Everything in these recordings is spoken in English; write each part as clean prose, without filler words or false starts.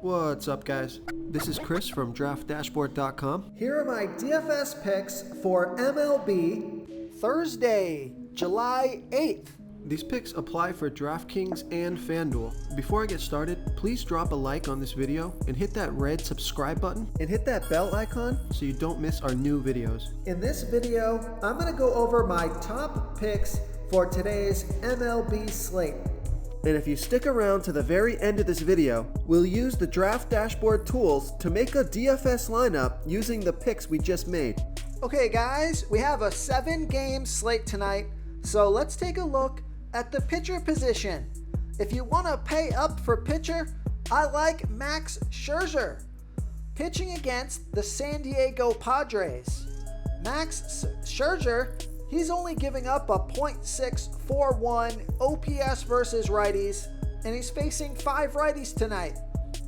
What's up, guys? This is Chris from DraftDashboard.com. Here are my DFS picks for MLB Thursday, July 8th. These picks apply for DraftKings and FanDuel. Before I get started, please drop a like on this video and hit that red subscribe button And hit that bell icon. so you don't miss our new videos. In this video, I'm going to go over my top picks for today's MLB slate. And if you stick around to the very end of this video, we'll use the Draft Dashboard tools to make a DFS lineup using the picks we just made. Okay guys, we have a 7-game slate tonight, so let's take a look at the pitcher position. If you want to pay up for pitcher, I like Max Scherzer, pitching against the San Diego Padres. Max Scherzer, he's only giving up a .641 OPS versus righties, and he's facing 5 righties tonight.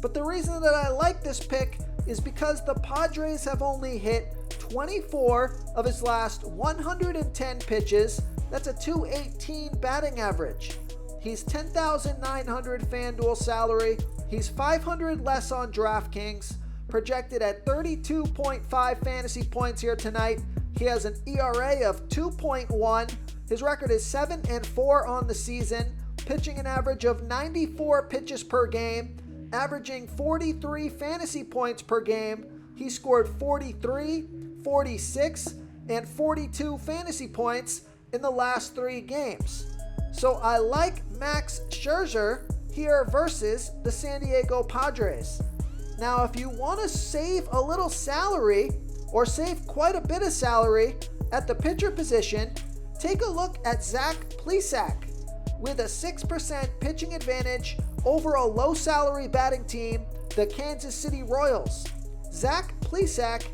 But the reason that I like this pick is because the Padres have only hit 24 of his last 110 pitches. That's a .218 batting average. He's $10,900 FanDuel salary. He's $500 less on DraftKings, projected at 32.5 fantasy points here tonight. He has an ERA of 2.1. His record is 7-4 on the season, pitching an average of 94 pitches per game, averaging 43 fantasy points per game. He scored 43, 46, and 42 fantasy points in the last 3 games. So I like Max Scherzer here versus the San Diego Padres. Now, if you want to save a little salary, or save quite a bit of salary at the pitcher position, take a look at Zach Plesac with a 6% pitching advantage over a low salary batting team, the Kansas City Royals. Zach Plesac,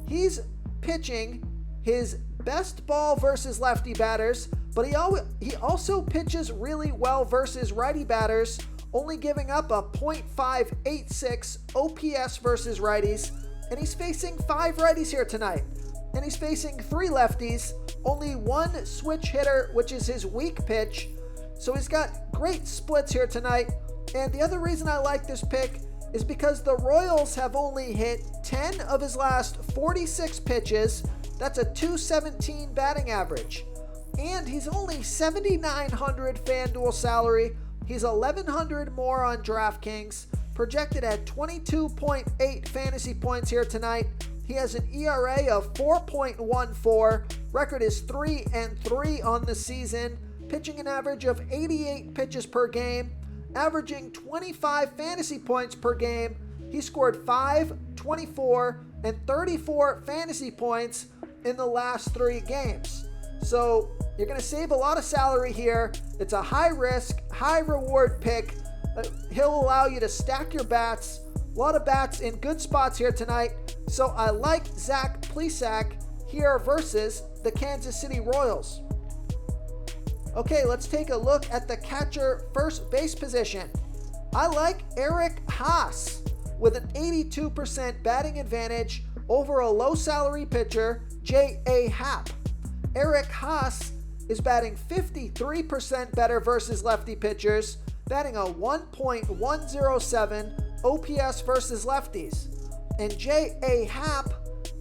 he's pitching his best ball versus lefty batters, but he also pitches really well versus righty batters, only giving up a .586 OPS versus righties. And he's facing 5 righties here tonight. And he's facing 3 lefties, only 1 switch hitter, which is his weak pitch. So he's got great splits here tonight. And the other reason I like this pick is because the Royals have only hit 10 of his last 46 pitches. That's a .217 batting average. And he's only $7,900 FanDuel salary. He's $1,100 more on DraftKings, projected at 22.8 fantasy points here tonight. He has an ERA of 4.14. Record is 3-3 on the season, pitching an average of 88 pitches per game, averaging 25 fantasy points per game. He scored 5, 24, and 34 fantasy points in the last 3 games. So you're going to save a lot of salary here. It's a high risk, high reward pick. He'll allow you to stack your bats. A lot of bats in good spots here tonight. So I like Zach Plesac here versus the Kansas City Royals. Okay, let's take a look at the catcher first base position. I like Eric Haas with an 82% batting advantage over a low salary pitcher, J.A. Happ. Eric Haas is batting 53% better versus lefty pitchers, batting a 1.107 OPS versus lefties. And J.A. Happ,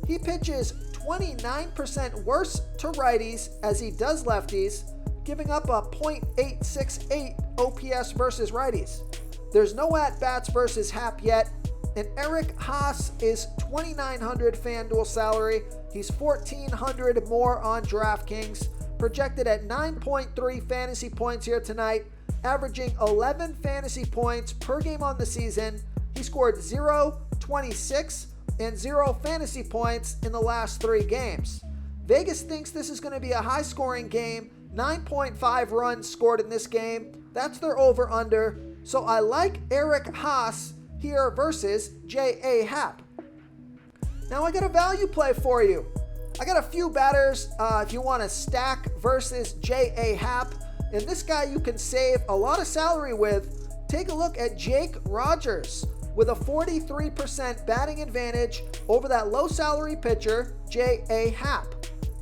he pitches 29% worse to righties as he does lefties, giving up a .868 OPS versus righties. There's no at-bats versus Happ yet, and Eric Haas is $2,900 FanDuel salary. He's $1,400 more on DraftKings, projected at 9.3 fantasy points here tonight, averaging 11 fantasy points per game on the season. He scored 0, 26, and 0 fantasy points in the last 3 games. Vegas thinks this is going to be a high-scoring game. 9.5 runs scored in this game. That's their over-under. So I like Eric Haas here versus J.A. Happ. Now I got a value play for you. I got a few batters if you want to stack versus J.A. Happ. And this guy you can save a lot of salary with. Take a look at Jake Rogers with a 43% batting advantage over that low salary pitcher, J.A. Happ.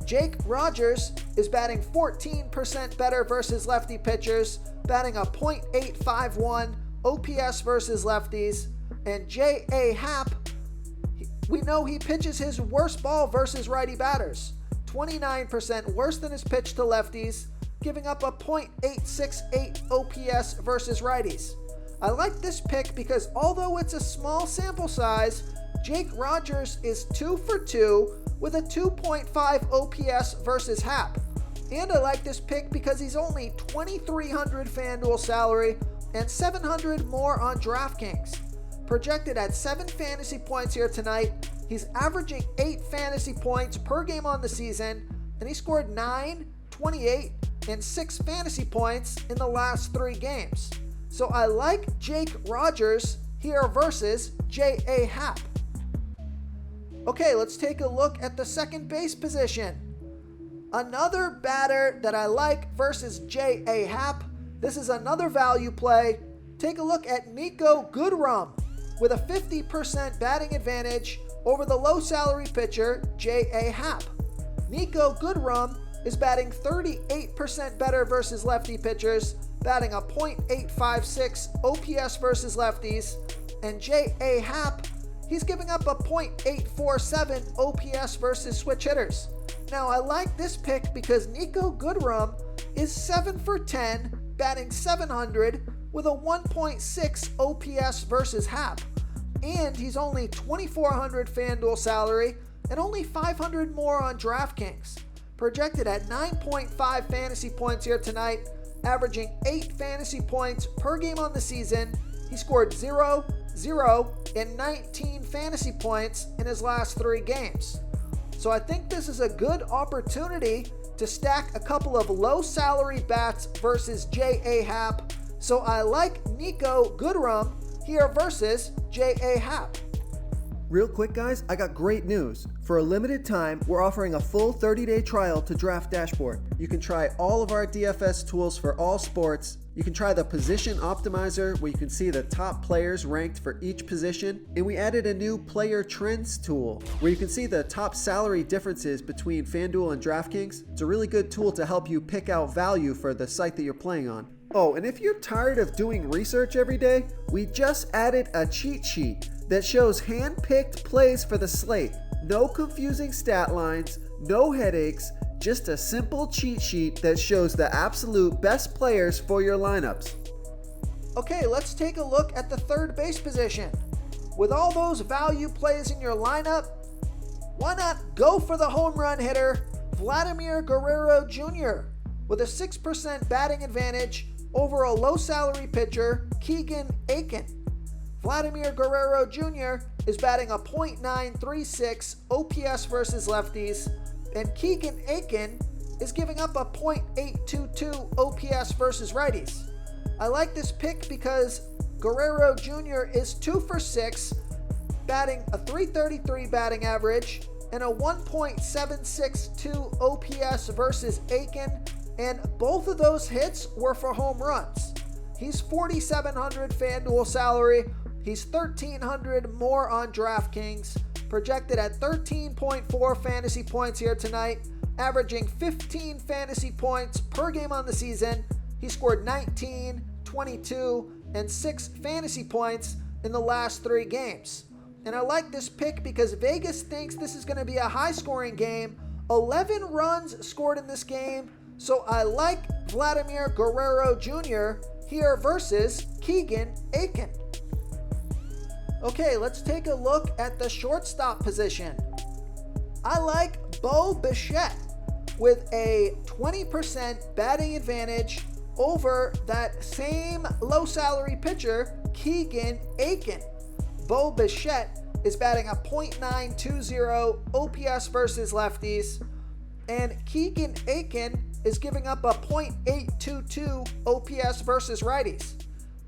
Jake Rogers is batting 14% better versus lefty pitchers, batting a .851 OPS versus lefties. And J.A. Happ, we know he pitches his worst ball versus righty batters. 29% worse than his pitch to lefties, giving up a .868 OPS versus righties. I like this pick because although it's a small sample size, Jake Rogers is 2 for 2 with a 2.5 OPS versus Happ. And I like this pick because he's only $2,300 FanDuel salary and $700 more on DraftKings. Projected at 7 fantasy points here tonight, he's averaging 8 fantasy points per game on the season, and he scored 9, 28, and 6 fantasy points in the last 3 games. So I like Jake Rogers here versus J.A. Happ. Okay, let's take a look at the second base position. Another batter that I like versus J.A. Happ. This is another value play. Take a look at Niko Goodrum with a 50% batting advantage over the low salary pitcher J.A. Happ. Niko Goodrum is batting 38% better versus lefty pitchers, batting a .856 OPS versus lefties, and J.A. Happ, he's giving up a .847 OPS versus switch hitters. Now, I like this pick because Niko Goodrum is 7 for 10, batting .700 with a 1.6 OPS versus Happ. And he's only $2,400 FanDuel salary and only $500 more on DraftKings. Projected at 9.5 fantasy points here tonight, averaging 8 fantasy points per game on the season. He scored 0, 0, and 19 fantasy points in his last 3 games. So I think this is a good opportunity to stack a couple of low salary bats versus J.A. Happ. So I like Niko Goodrum here versus J.A. Happ. Real quick, guys, I got great news. For a limited time, we're offering a full 30-day trial to Draft Dashboard. You can try all of our DFS tools for all sports. You can try the Position Optimizer, where you can see the top players ranked for each position. And we added a new Player Trends tool, where you can see the top salary differences between FanDuel and DraftKings. It's a really good tool to help you pick out value for the site that you're playing on. Oh, and if you're tired of doing research every day, we just added a cheat sheet that shows hand-picked plays for the slate. No confusing stat lines, no headaches, just a simple cheat sheet that shows the absolute best players for your lineups. Okay, let's take a look at the third base position. With all those value plays in your lineup, why not go for the home run hitter, Vladimir Guerrero Jr., with a 6% batting advantage over a low salary pitcher, Keegan Aiken. Vladimir Guerrero Jr. is batting a .936 OPS versus lefties, and Keegan Aiken is giving up a .822 OPS versus righties. I like this pick because Guerrero Jr. is 2 for 6, batting a .333 batting average and a 1.762 OPS versus Aiken, and both of those hits were for home runs. He's $4,700 FanDuel salary. He's $1,300 more on DraftKings, projected at 13.4 fantasy points here tonight, averaging 15 fantasy points per game on the season. He scored 19, 22, and 6 fantasy points in the last 3 games. And I like this pick because Vegas thinks this is going to be a high-scoring game. 11 runs scored in this game, so I like Vladimir Guerrero Jr. here versus Keegan Aiken. Okay, let's take a look at the shortstop position. I like Bo Bichette with a 20% batting advantage over that same low salary pitcher, Keegan Aiken. Bo Bichette is batting a .920 OPS versus lefties, and Keegan Aiken is giving up a .822 OPS versus righties.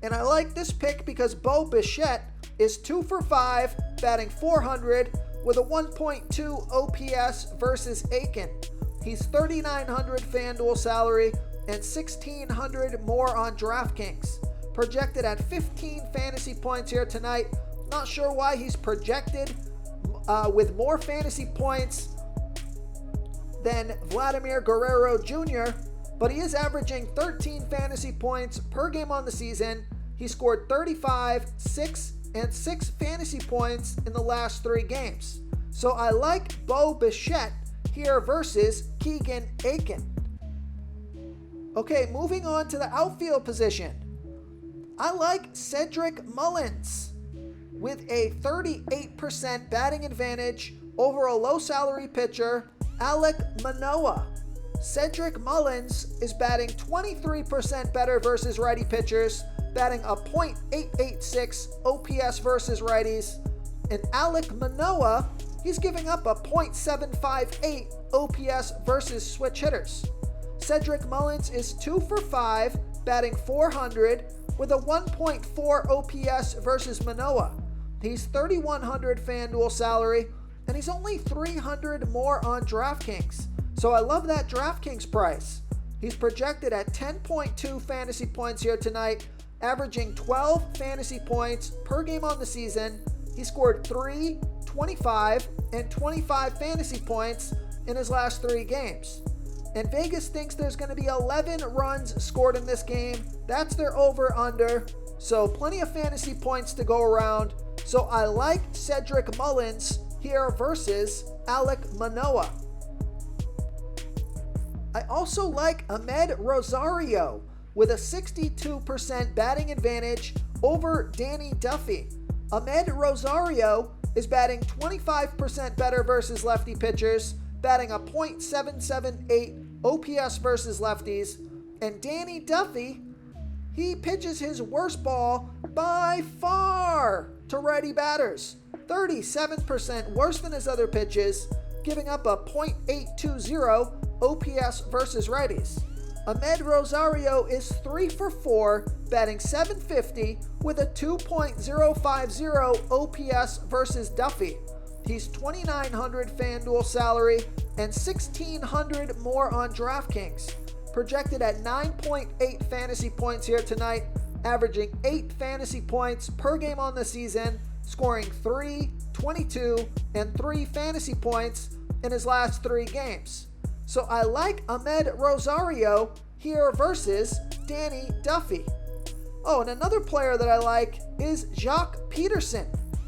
And I like this pick because Bo Bichette is 2 for 5, batting .400 with a 1.2 OPS versus Aiken. He's $3,900 FanDuel salary and $1,600 more on DraftKings. Projected at 15 fantasy points here tonight. Not sure why he's projected with more fantasy points than Vladimir Guerrero Jr., but he is averaging 13 fantasy points per game on the season. He scored 35, 6, and 6 fantasy points in the last 3 games. So I like Bo Bichette here versus Keegan Aiken. Okay, moving on to the outfield position. I like Cedric Mullins with a 38% batting advantage over a low salary pitcher, Alek Manoah. Cedric Mullins is batting 23% better versus righty pitchers, batting a .886 OPS versus righties. And Alek Manoah, he's giving up a .758 OPS versus switch hitters. Cedric Mullins is 2 for 5, batting .400 with a 1.4 OPS versus Manoah. He's $3,100 FanDuel salary, and he's only $300 more on DraftKings. So I love that DraftKings price. He's projected at 10.2 fantasy points here tonight, averaging 12 fantasy points per game on the season. He scored 3, 25, and 25 fantasy points in his last 3 games. And Vegas thinks there's going to be 11 runs scored in this game. That's their over-under. So plenty of fantasy points to go around. So I like Cedric Mullins here versus Alek Manoah. I also like Amed Rosario with a 62% batting advantage over Danny Duffy. Amed Rosario is batting 25% better versus lefty pitchers, batting a .778 OPS versus lefties. And Danny Duffy, he pitches his worst ball by far to righty batters. 37% worse than his other pitches, giving up a .820 OPS versus righties. Amed Rosario is 3 for 4, batting .750 with a 2.050 OPS versus Duffy. He's $2,900 FanDuel salary and $1,600 more on DraftKings. Projected at 9.8 fantasy points here tonight, averaging 8 fantasy points per game on the season, scoring 3, 22, and 3 fantasy points in his last 3 games. So I like Amed Rosario here versus Danny Duffy. Oh, and another player that I like is Jacques Peterson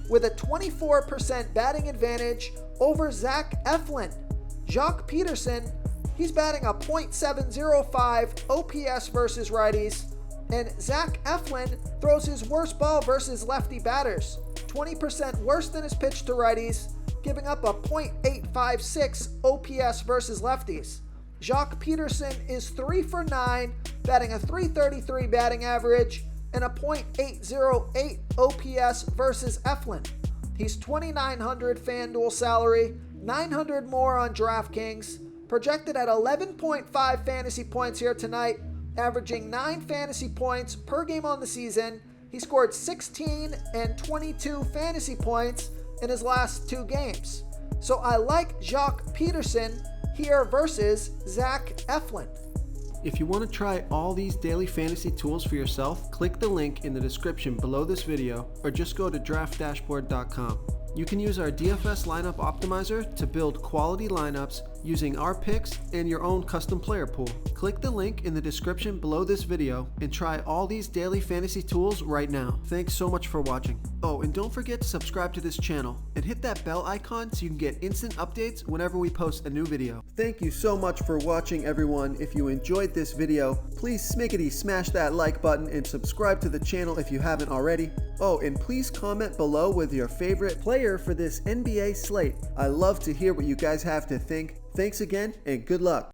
with a 24% batting advantage over Zach Eflin. Jacques Peterson, he's batting a .705 OPS versus righties, and Zach Eflin throws his worst ball versus lefty batters, 20% worse than his pitch to righties, giving up a .856 OPS versus lefties. Jacques Peterson is 3 for 9, batting a .333 batting average and a .808 OPS versus Eflin. He's $2,900 FanDuel salary, $900 more on DraftKings, projected at 11.5 fantasy points here tonight, averaging 9 fantasy points per game on the season. He scored 16 and 22 fantasy points in his last 2 games. So I like Jacques Peterson here versus Zach Eflin. If you want to try all these daily fantasy tools for yourself, click the link in the description below this video or just go to draftdashboard.com. You can use our DFS lineup optimizer to build quality lineups using our picks and your own custom player pool. Click the link in the description below this video and try all these daily fantasy tools right now. Thanks so much for watching. Oh, and don't forget to subscribe to this channel and hit that bell icon so you can get instant updates whenever we post a new video. Thank you so much for watching, everyone. If you enjoyed this video, please smickety smash that like button and subscribe to the channel if you haven't already. Oh, and please comment below with your favorite player for this NBA slate. I love to hear what you guys have to think. Thanks again, and good luck.